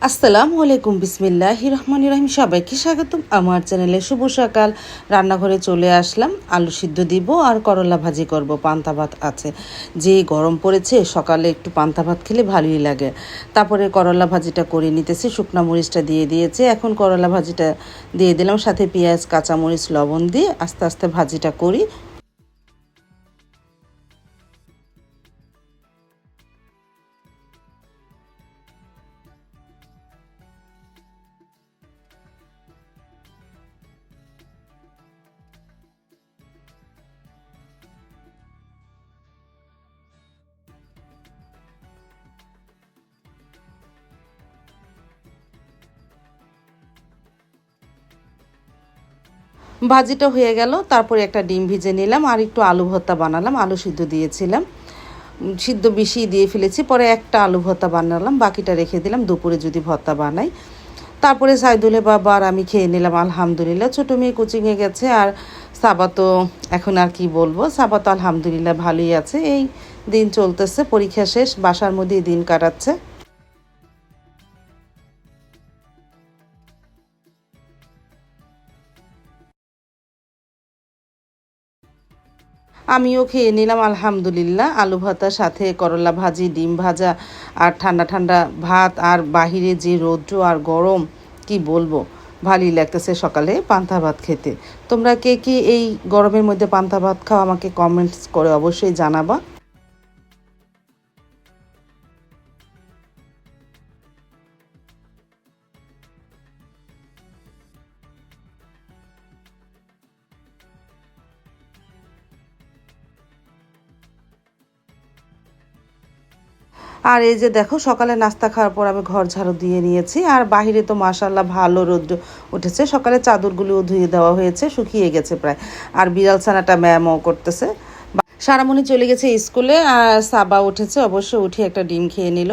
আসসালামু আলাইকুম, বিসমিল্লাহির রহমানির রহিম। সবাইকে স্বাগতম আমার চ্যানেলে। শুভ সকাল। রান্নাঘরে চলে আসলাম। আলু সিদ্ধ দিব আর করলা ভাজি করব। পান্তা ভাত আছে, যে গরম পড়েছে, সকালে একটু পান্তা ভাত খেলে ভালোই লাগে। তারপরে করলা ভাজিটা করে নিতেছি, শুকনা মরিচটা দিয়ে দিয়েছে। এখন করলা ভাজিটা দিয়ে দিলাম, সাথে পেঁয়াজ, কাঁচামরিচ, লবণ দিয়ে আস্তে আস্তে ভাজিটা করি। ভাজিটা হয়ে গেল, তারপরে একটা ডিম ভিজে নিলাম আর একটু আলু ভর্তা বানালাম। আলু সিদ্ধ দিয়েছিলাম, সিদ্ধ বেশি দিয়ে ফেলেছি, পরে একটা আলু ভর্তা বানালাম, বাকিটা রেখে দিলাম দুপুরে যদি ভর্তা বানাই। তারপরে সাইদুলে বাবা আর আমি খেয়ে নিলাম আলহামদুলিল্লাহ। ছোটো মেয়ে কোচিংয়ে গেছে, আর সাবা তো এখন আর কি বলবো, সাবা তো আলহামদুলিল্লাহ ভালোই আছে। এই দিন চলতেছে, পরীক্ষা শেষ, বাসার মধ্যেই দিন কাটাচ্ছে। আমিও খেয়ে নিলাম আলহামদুলিল্লাহ। আলু ভাতার সাথে করলা ভাজি, ডিম ভাজা আর ঠান্ডা ঠান্ডা ভাত। আর বাহিরে যে রৌদ্র আর গরম, কি বলবো, ভালোই লাগতেছে সকালে পান্তা ভাত খেতে। তোমরা কে কে এই গরমের মধ্যে পান্তা ভাত খাও, আমাকে কমেন্টস করে অবশ্যই জানাবা। আর এই যে দেখো, সকালে নাস্তা খাওয়ার পর আমি ঘর ঝাড়ু দিয়ে নিয়েছি। আর বাহিরে তো মাশাল্লাহ ভালো রোদ উঠেছে। সকালে চাদরগুলোও ধুয়ে দেওয়া হয়েছে, শুকিয়ে গেছে প্রায়। আর বিড়াল ছানাটা ম্যামও করতেছে। সারামণি চলে গেছে স্কুলে, আর সাবা উঠেছে, অবশ্য উঠে একটা ডিম খেয়ে নিল।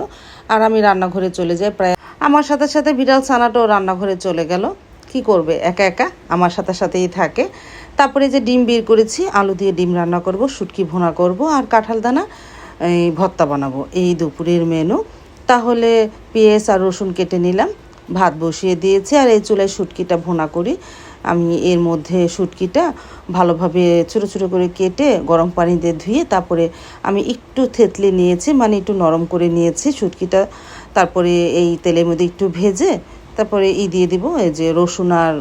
আর আমি রান্নাঘরে চলে যাই প্রায়। আমার সাথে সাথে বিড়াল ছানাটাও রান্নাঘরে চলে গেল। কি করবে, একা একা আমার সাথে সাথেই থাকে। তারপরে যে ডিম বের করেছি, আলু দিয়ে ডিম রান্না করব, শুটকি ভুনা করব, আর কাঁঠাল দানা এই ভর্তা বানাবো, এই দুপুরের মেনু। তাহলে পেঁয়াজ আর রসুন কেটে নিলাম, ভাত বসিয়ে দিয়েছি। আর এই চুলায় শুটকিটা ভুনা করি। আমি এর মধ্যে শুটকিটা ভালোভাবে ছোটো ছোটো করে কেটে গরম পানি দিয়ে ধুয়ে, তারপরে আমি একটু থেতলে নিয়েছি, মানে একটু নরম করে নিয়েছি শুটকিটা। তারপরে এই তেলের মধ্যে একটু ভেজে তারপরে দিয়ে দিব, এই যে রসুন আর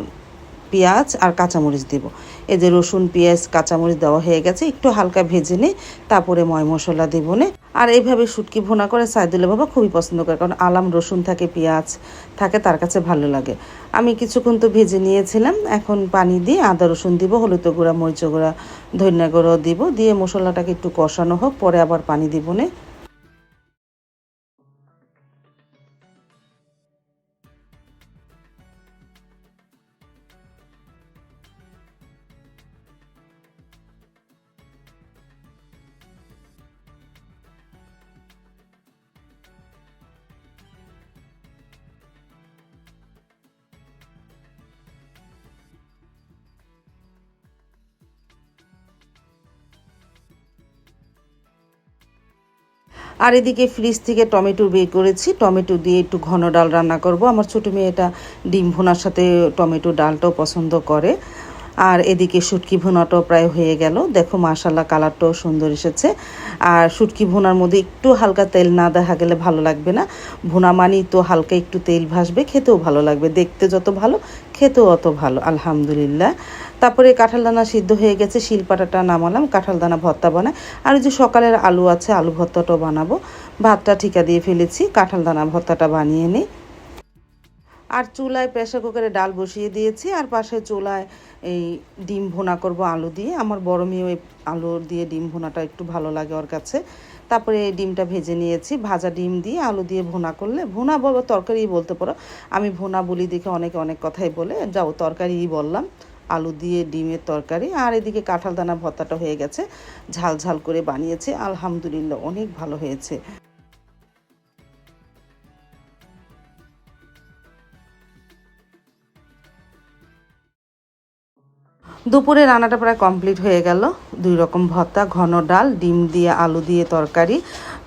পেঁয়াজ আর কাঁচামরিচ দেব। এই যে রসুন, পেঁয়াজ, কাঁচামরিচ দেওয়া হয়ে গেছে, একটু হালকা ভেজে নিই, তারপরে ময় মশলা দেবো নে। আর এইভাবে শুটকি ভুনা করে সাইদুল্লাহ বাবা খুবই পছন্দ করে, কারণ আলাম রসুন থাকে, পেঁয়াজ থাকে, তার কাছে ভালো লাগে। আমি কিছুক্ষণ তো ভেজে নিয়েছিলাম, এখন পানি দিয়ে আদা রসুন দিব, হলুদ গুঁড়া, মরিচ গুঁড়া, ধনিয়া গুঁড়ো দিব, দিয়ে মশলাটাকে একটু কষানো হোক, পরে আবার পানি দিব নে। আর এদিকে ফ্রিজ থেকে টমেটো বের করেছি, টমেটো দিয়ে একটু ঘন ডাল রান্না করব। আমার ছোটো মেয়েটা ডিম ভুনার সাথে টমেটো ডালটাও পছন্দ করে। আর এদিকে শুটকি ভুনাটাও প্রায় হয়ে গেল। দেখো মাশাল্লাহ কালারটাও সুন্দর এসেছে। আর শুটকি ভুনার মধ্যে একটু হালকা তেল না দেখা গেলে ভালো লাগবে না। ভুনা মানেই তো হালকা একটু তেল ভাসবে, খেতেও ভালো লাগবে। দেখতে যত ভালো, খেতেও অত ভালো আলহামদুলিল্লাহ। তারপরে কাঁঠাল দানা সিদ্ধ হয়ে গেছে, শিলপাটাটা নামালাম, কাঁঠাল দানা ভর্তা বানাই। আর ওই যে সকালের আলু আছে, আলু ভর্তাটাও বানাবো। ভাতটা ঠিকা দিয়ে ফেলেছি, কাঁঠাল দানা ভর্তাটা বানিয়ে নিই। আর চুলায় প্রেসার কুকারে ডাল বসিয়ে দিয়েছি, আর পাশে চুলায় এই ডিম ভুনা করব আলু দিয়ে। আমার বড় মেয়ে ওই আলু দিয়ে ডিম ভুনাটা একটু ভালো লাগে ওর কাছে। তারপরে এই ডিমটা ভেজে নিয়েছি, ভাজা ডিম দিয়ে আলু দিয়ে ভুনা করলে, ভুনা বলবো তরকারিই বলতে পারো, আমি ভুনা বলি দেখে অনেকে অনেক কথাই বলে, যাও তরকারিই বললাম, আলু দিয়ে ডিমের তরকারি। আর এদিকে কাঁঠাল দানা ভর্তাটা হয়ে গেছে, ঝাল ঝাল করে বানিয়েছে, আলহামদুলিল্লাহ অনেক ভালো হয়েছে। দুপুরে রান্নাটা প্রায় কমপ্লিট হয়ে গেল। দুই রকম ভর্তা, ঘন ডাল, ডিম দিয়ে আলু দিয়ে তরকারি,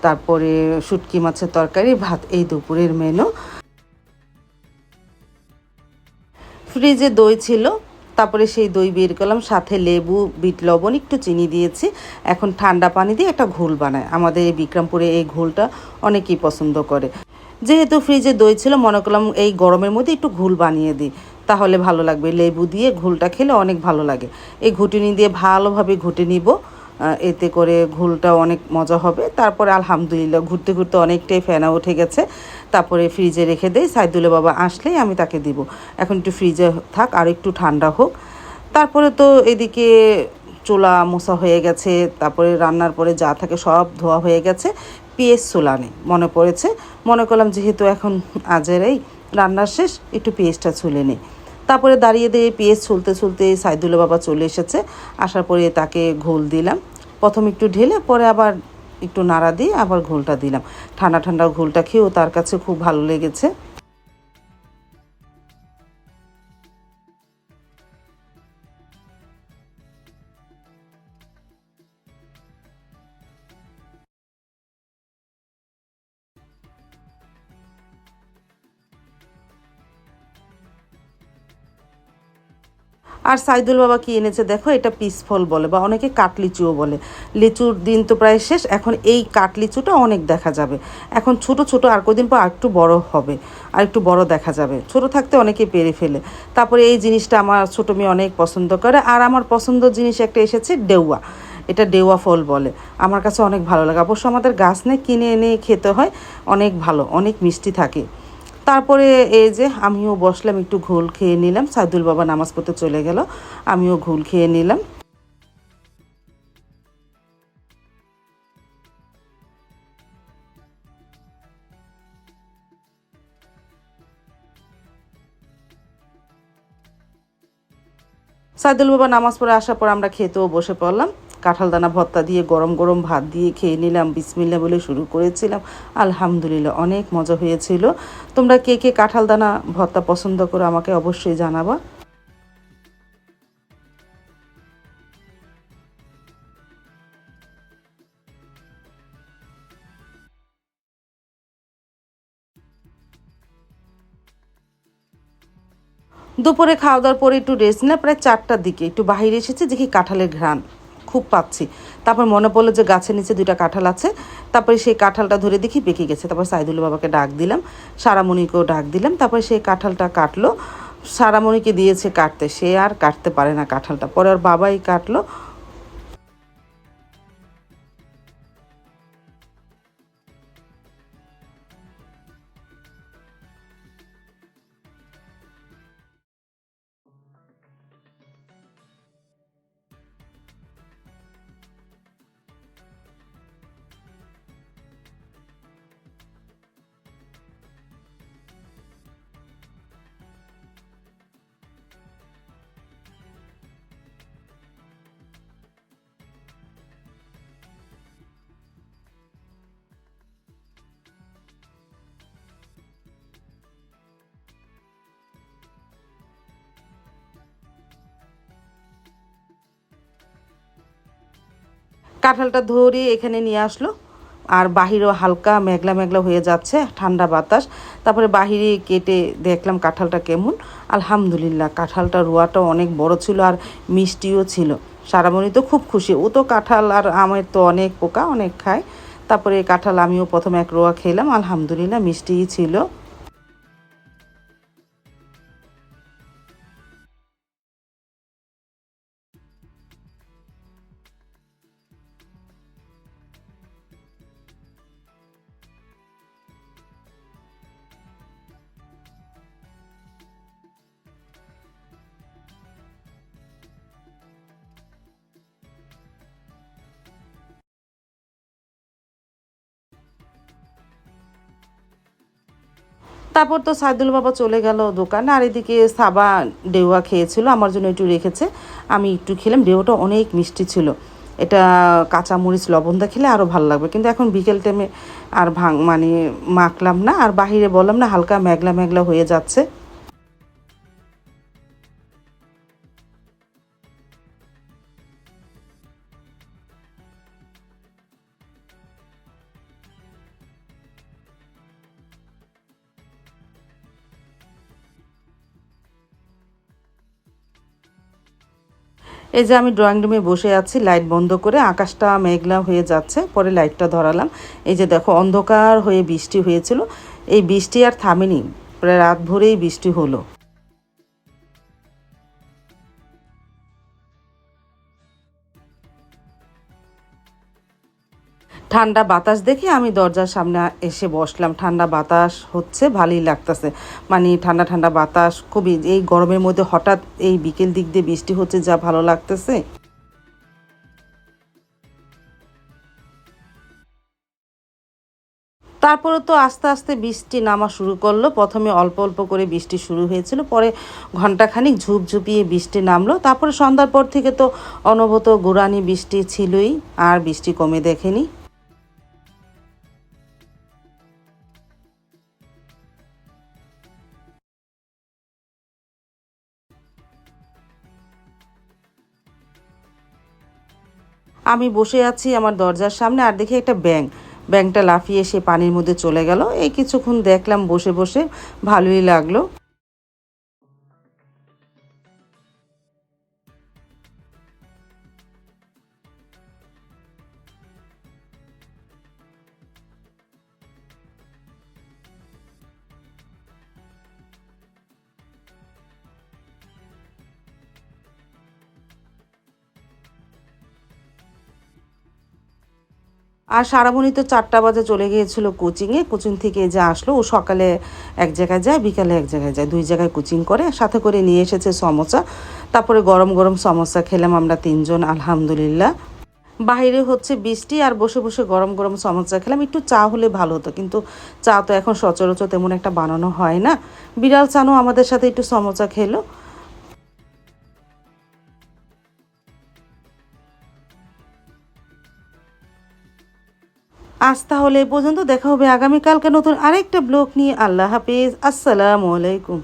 তারপরে শুটকি মাছের তরকারি, ভাত, এই দুপুরের মেনু। ফ্রিজে দই ছিল, তারপরে সেই দই বের করলাম, সাথে লেবু, বিট লবণ, একটু চিনি দিয়েছি। এখন ঠান্ডা পানি দিয়ে একটা ঘোল বানায়। আমাদের এই বিক্রমপুরে এই ঘোলটা অনেকেই পছন্দ করে। যেহেতু ফ্রিজে দই ছিল, মনে করলাম এই গরমের মধ্যে একটু ঘোল বানিয়ে দিই, তাহলে ভালো লাগবে। লেবু দিয়ে ঘোলটা খেলে অনেক ভালো লাগে। এই ঘুটুনি দিয়ে ভালোভাবে ঘুটে নিব, এতে করে ঘোলটা অনেক মজা হবে। তারপরে আলহামদুলিল্লাহ ঘুরতে ঘুরতে অনেকটাই ফেনা উঠে গেছে। তারপরে ফ্রিজে রেখে দেই, সাইদুলের বাবা আসলেই আমি তাকে দিব। এখন একটু ফ্রিজে থাক, আর একটু ঠান্ডা হোক। তারপরে তো এদিকে চুলা মোছা হয়ে গেছে, তারপরে রান্নার পরে যা থাকে সব ধোয়া হয়ে গেছে। পেঁয়াজ চুলা নেই, মনে পড়েছে, মনে করলাম যেহেতু এখন আজেরাই রান্না শেষ, একটু পেঁয়াজটা ছুলে নিই। তারপরে দাঁড়িয়ে দিয়ে পেঁয়াজ ছুলতে ছুলতে সাইদুলের বাবা চলে এসেছে। আসার পরে তাকে ঘোল দিলাম, প্রথম একটু ঢেলে পরে আবার একটু নাড়া দিয়ে আবার ঘোলটা দিলাম। ঠান্ডা ঠান্ডা ঘোলটা খেয়েও তার কাছে খুব ভালো লেগেছে। আর সাইদুল বাবা কি এনেছে দেখো, এটা পিস ফল বলে, বা অনেকে কাটলিচুও বলে। লিচুর দিন তো প্রায় শেষ, এখন এই কাটলিচুটা অনেক দেখা যাবে। এখন ছোট ছোট, আর কদিন পর আরেকটু বড় হবে, আর একটু বড় দেখা যাবে। ছোট থাকতে অনেকে পেরে ফেলে। তারপরে এই জিনিসটা আমার ছোটো মেয়ে অনেক পছন্দ করে। আর আমার পছন্দের জিনিস একটা এসেছে, ডেউয়া। এটা ডেউয়া ফল বলে। আমার কাছে অনেক ভালো লাগে। অবশ্য আমাদের গাছ নেই, কিনে এনে খেতে হয়। অনেক ভালো, অনেক মিষ্টি থাকে। তারপরে এই যে আমিও বসলাম, একটু ঘোল খেয়ে নিলাম। সাইদুল বাবা নামাজ পড়তে চলে গেল, আমিও ঘোল খেয়ে নিলাম। সাইদুল বাবা নামাজ পড়ে আসার পর আমরা খেতেও বসে পড়লাম। কাঁঠাল দানা ভর্তা দিয়ে গরম গরম ভাত দিয়ে খেয়ে নিলাম। বিসমিল্লা বলে শুরু করেছিলাম। আলহামদুলিল্লাহ অনেক মজা হয়েছিল। তোমরা কে কে কাঁঠাল দানা ভর্তা পছন্দ করো আমাকে অবশ্যই জানাবা। দুপুরে খাওয়া দাওয়ার পরে একটু রেস্ট না, প্রায় 4টার দিকে একটু বাহিরে এসেছি, দেখি কাঁঠালের ঘ্রাণ খুব পাচ্ছি। তারপর মনে পড়লো যে গাছের নিচে 2টা কাঁঠাল আছে। তারপরে সেই কাঁঠালটা ধরে দেখি পেকে গেছে। তারপর সাইদুল বাবাকে ডাক দিলাম, সারামণিকেও ডাক দিলাম। তারপরে সেই কাঁঠালটা কাটলো, সারামণিকে দিয়েছে কাটতে, সে আর কাটতে পারে না কাঁঠালটা, পরে ওর বাবাই কাটলো। কাঁঠালটা ধরে এখানে নিয়ে আসলো। আর বাহিরেও হালকা মেঘলা মেঘলা হয়ে যাচ্ছে, ঠান্ডা বাতাস। তারপরে বাহিরে কেটে দেখলাম কাঁঠালটা কেমন। আলহামদুলিল্লাহ কাঁঠালটা রোয়াটাও অনেক বড় ছিল, আর মিষ্টিও ছিল। সারামণি তো খুব খুশি, ও তো কাঁঠাল আর আমের তো অনেক পোকা, অনেক খায়। তারপরে কাঁঠাল আমিও প্রথম এক রোয়া খেলাম, আলহামদুলিল্লাহ মিষ্টিই ছিল। তারপর তো সাইদুল বাবা চলে গেল দোকানে, আর এদিকে সাবা ডেউয়া খেয়েছিল, আমার জন্য একটু রেখেছে। আমি একটু খেলাম, ডেউটা অনেক মিষ্টি ছিল। এটা কাঁচামরিচ লবণ দিয়ে খেলে আরও ভালো লাগবে, কিন্তু এখন বিকেল টাইমে আর মানে মাখলাম না। আর বাহিরে বললাম না হালকা মেঘলা মেঘলা হয়ে যাচ্ছে। এই যে আমি ড্রয়িং রুমে বসে আছি লাইট বন্ধ করে, আকাশটা মেঘলা হয়ে যাচ্ছে, পরে লাইটটা ধরালাম। এই যে দেখো অন্ধকার হয়ে বৃষ্টি হয়েছিল, এই বৃষ্টি আর থামেনি, প্রায় রাত ভরেই বৃষ্টি হলো। ঠান্ডা বাতাস দেখে আমি দরজার সামনে এসে বসলাম। ঠান্ডা বাতাস হচ্ছে, ভালোই লাগতেছে, মানে ঠান্ডা ঠান্ডা বাতাস খুবই। এই গরমের মধ্যে হঠাৎ এই বিকেল দিক দিয়ে বৃষ্টি হচ্ছে, যা ভালো লাগতেছে। তারপরে তো আস্তে আস্তে বৃষ্টি নামা শুরু করলো। প্রথমে অল্প অল্প করে বৃষ্টি শুরু হয়েছিল, পরে ঘন্টাখানিক ঝুপঝুপিয়ে বৃষ্টি নামলো। তারপরে সন্ধ্যার পর থেকে তো অনবরত গুড়ানি বৃষ্টি ছিলই, আর বৃষ্টি কমে দেখেনি। আমি বসে আছি আমার দরজার সামনে, আর দেখি একটা ব্যাঙটা লাফিয়ে এসে পানির মধ্যে চলে গেল। এই কিছুক্ষণ দেখলাম বসে বসে, ভালোই লাগলো। আর সারামণি তো 4টা বাজে চলে গিয়েছিল কোচিংয়ে। কোচিং থেকে যে আসলো, ও সকালে এক জায়গায় যায়, বিকালে এক জায়গায় যায়, 2 জায়গায় কোচিং করে। সাথে করে নিয়ে এসেছে সমোসা। তারপরে গরম গরম সমোসা খেলাম আমরা 3জন, আলহামদুলিল্লাহ। বাইরে হচ্ছে বৃষ্টি, আর বসে বসে গরম গরম সমোসা খেলাম। একটু চা হলে ভালো হতো, কিন্তু চা তো এখন সচরাচর তেমন একটা বানানো হয় না। বিড়াল চানও আমাদের সাথে একটু সমোসা খেলো। আজ তাহলে এ পর্যন্ত, দেখা হবে আগামীকালকে নতুন আরেকটা ব্লগ নিয়ে। আল্লাহ হাফিজ, আসসালামু আলাইকুম।